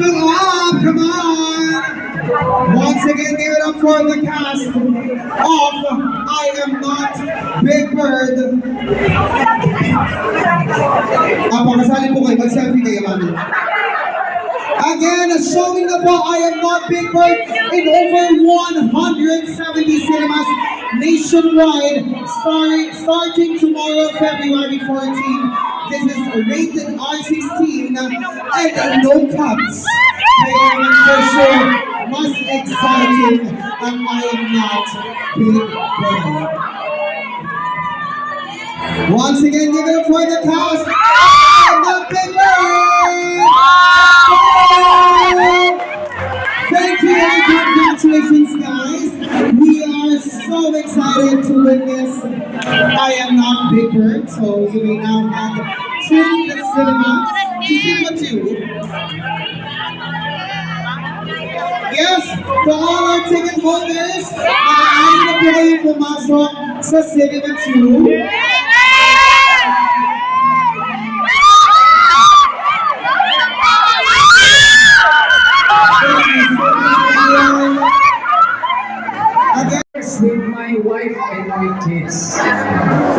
fill up, come on! Once again, give it up for the cast of I Am Not Big Bird. Pakasali po kayo, mag-selfie kayo mami. Again, showing the ball, I Am Not Big Bird in over 170 cinemas nationwide, starting tomorrow, February 14. This is rated R16 and no cuts. Kaya naman for sure, mas exciting ang I Am Not Big Bird. Once again, give it up for the cast. I Am Not Big Bird! Thank you and congratulations, guys. We are so excited to witness I Am Not Big Bird. So you may now head to the cinemas. Cinema 2. Yes, to all our ticket holders, maaari na po kayong pumasok sa Cinema 2. With my wife and my kids.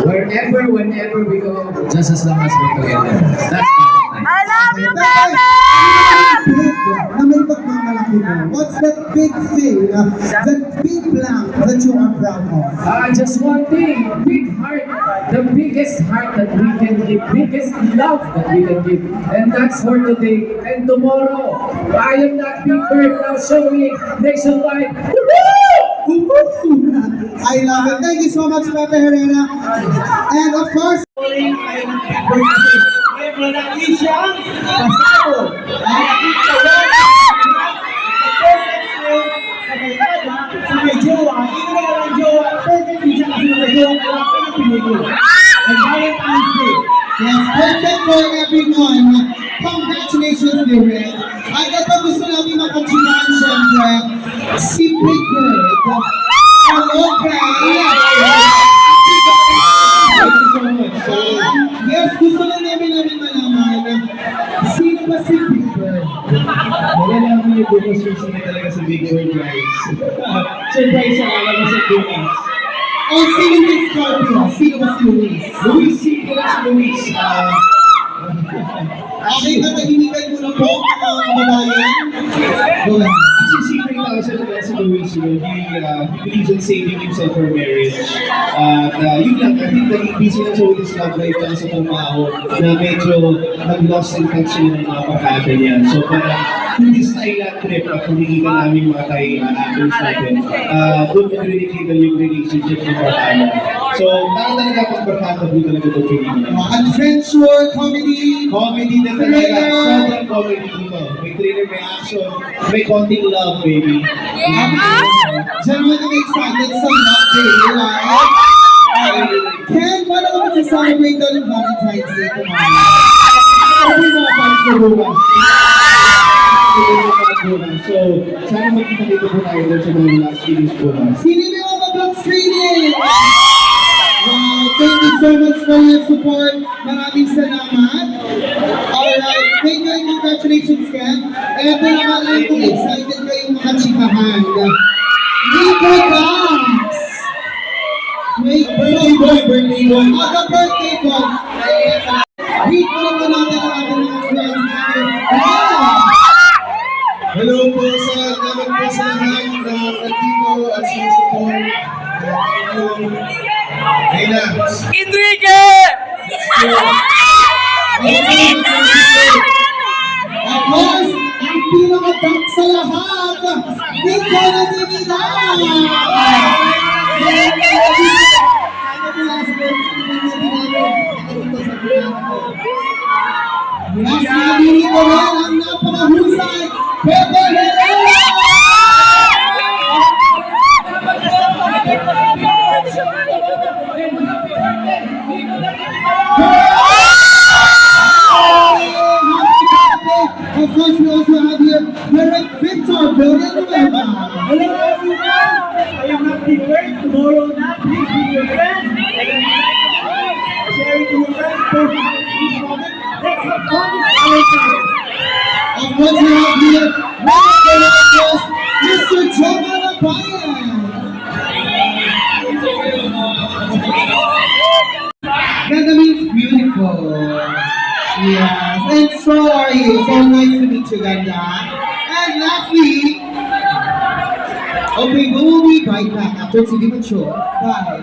Whenever we go, just as long as we're together. That's Valentine's. I love you, baby! What's that big thing, that big blank that you are proud of? Just one thing, big heart. The biggest heart that we can give, biggest love that we can give. And that's for today and tomorrow. I Am Not Big Bird now showing nationwide. I love it. Thank you so much, Pepe Herrera. And of course, yes, perfect for everyone. Congratulations, Derek. Ay, kapag gusto namin makachikan, syempre, si Big Bird. Okay. Yes, gusto na namin malaman. Sino ba si Big Bird? Wala namin yung bukas yung sino talaga si Big Bird, guys. Surprise sa alam mo sa bukas. O, sino ba Scorpio? Sino ba si Luis? Luis, sino ba si Luis? Okay, natahimikan mo na po ang kababayan. Go ahead. Actually, secret tao siya talaga si Luis. He believes in saving himself for marriage. Yun lang, I think naging busy na siya with his love life para sa pamao na medyo nag-lost in touch sila ng mga kapata niya. So parang kung this island trip at kumikita namin mga tayo actors natin, doon mag-relate yung relationship ng barkada. So parang talaga pag barkada po talaga ito pinili. Adventure, comedy. Comedy na talaga. Sobrang comedy dito. May thriller, may action, may konting love, baby. Diyan mo na excited sa love day, right? Ken, paano ka mag-celebrate doon ng Valentine's Day tomorrow? Ano yung mga fans ko bukas? So, sana magkita dito po tayo doon sa mga last series po na. Sino yung mga vlog screening? Wow, thank you so much for your support. Maraming salamat. Alright, thank you and congratulations, Ken. Eto naman lang kung excited kayong mga chikahan. Nico Dance! Wait, Birthday boy! the birthday boy! Greet mo naman natin ang ating mga friends. Hello po sa naman po sa lahat na nandito at support. Kaya Enrique! Of course, ang pinaka-top sa lahat, Nico na Dinidad! Yes, nabili ko rin ang napakahusay, Pepe Herrera! Of course, we also have here Derek Victor Villanueva. Hello everyone! I am not Big Bird. Tomorrow night, please be your friends. Share it to your friends, post it on Facebook. Let's have fun this Valentine's. Of What's up here? Mr. John Alabayan. Ganda means beautiful. Yes. And so are you. So nice to meet you, Ganda. And lastly, okay, we will be right back after TV Mature. Bye.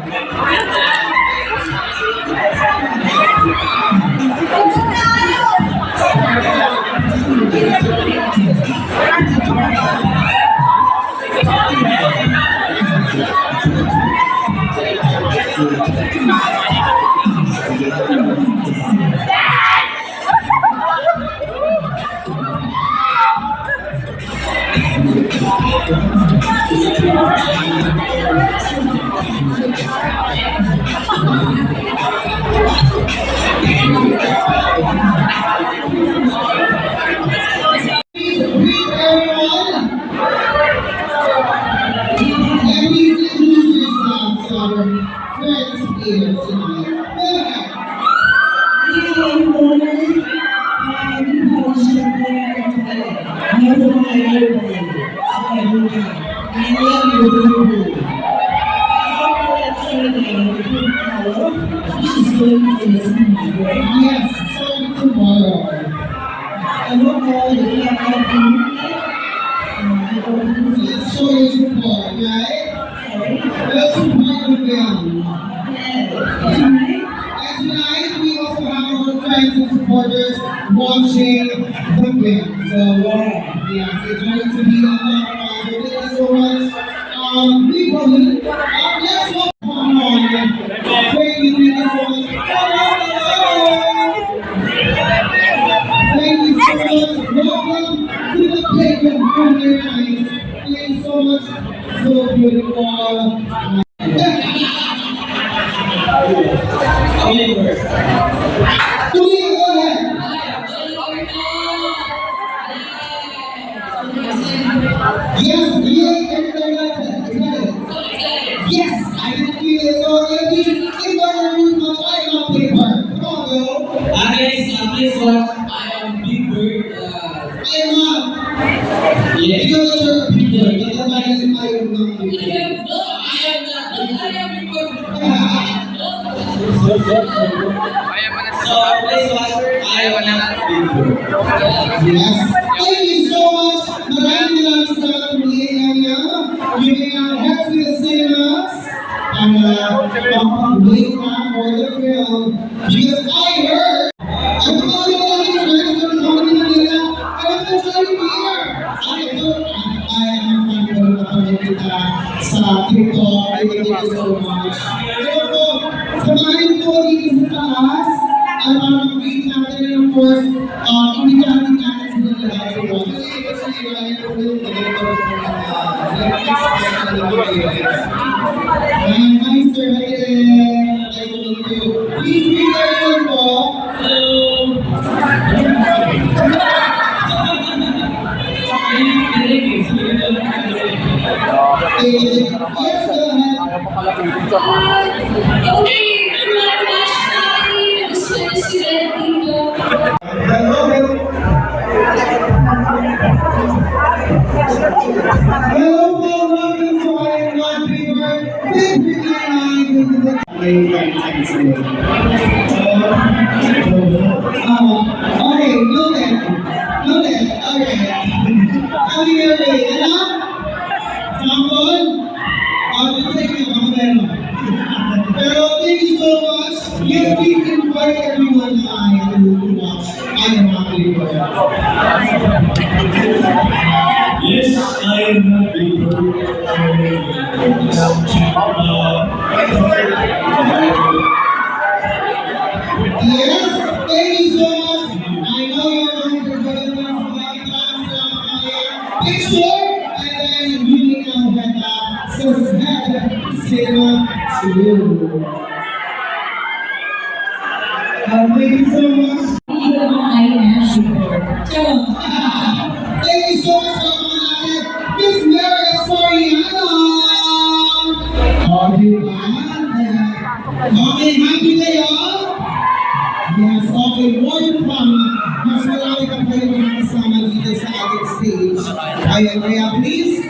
Yes, so tomorrow. Let's show your support, right? Let's support the film. And tonight, we also have our friends and supporters watching the film. So, yes, it's going to be a lot of fun. Thank you so much. Let's go. Come on. Thank you so much. Thank you so much. Welcome to the playground from your eyes. Thank you so much. So beautiful. Yes, yes, I can feel it already. In my room, but I love paper. Come on, girl. Guys, please watch I Am Big Bird. I'm up. Yes. You're a big bird. That's why I am not big bird. I am not. I am Big Bird. So please watch I Am Big Bird. Yes. Thank you so much. Maraming salamat muli ng yung Happy Cinemas and pang-wait na for the film because I heard I'm going to sa TikTok. Thank you so much. Pero samahin po dito sa taas at mag-greet natin and of course, ibigyan natin sila lahat po. Hi, Sir Hayden. Nice to meet you. Please be careful po. Okay, noted. Okay. Are you ready? Sample? Take it, pero thank you so much. Yes, please invite everyone to watch I Am Happy Bird. Yes, I am happy. Yes, thank you so much. I know you're going to get a picture, and then we now head up to Cinema 2. Thank you so much. Thank you so much, Miss Mary Soriano. Okay, happy day all. Yes, okay, more to come. Mas marami kang kayo mga kasama dito sa stage. Kaya please,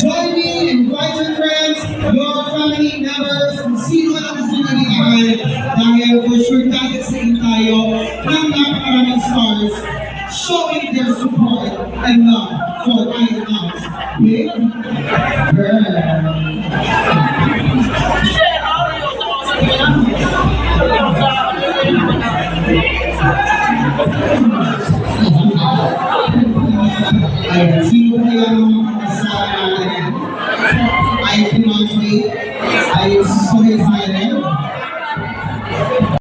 join me, invite your friends, your family members, kung sino man ang gusto nyo ligahan. Dahil for sure, dadasain tayo ng napakaraming stars showing their support and love for I Am Not Big Bird. Ayan,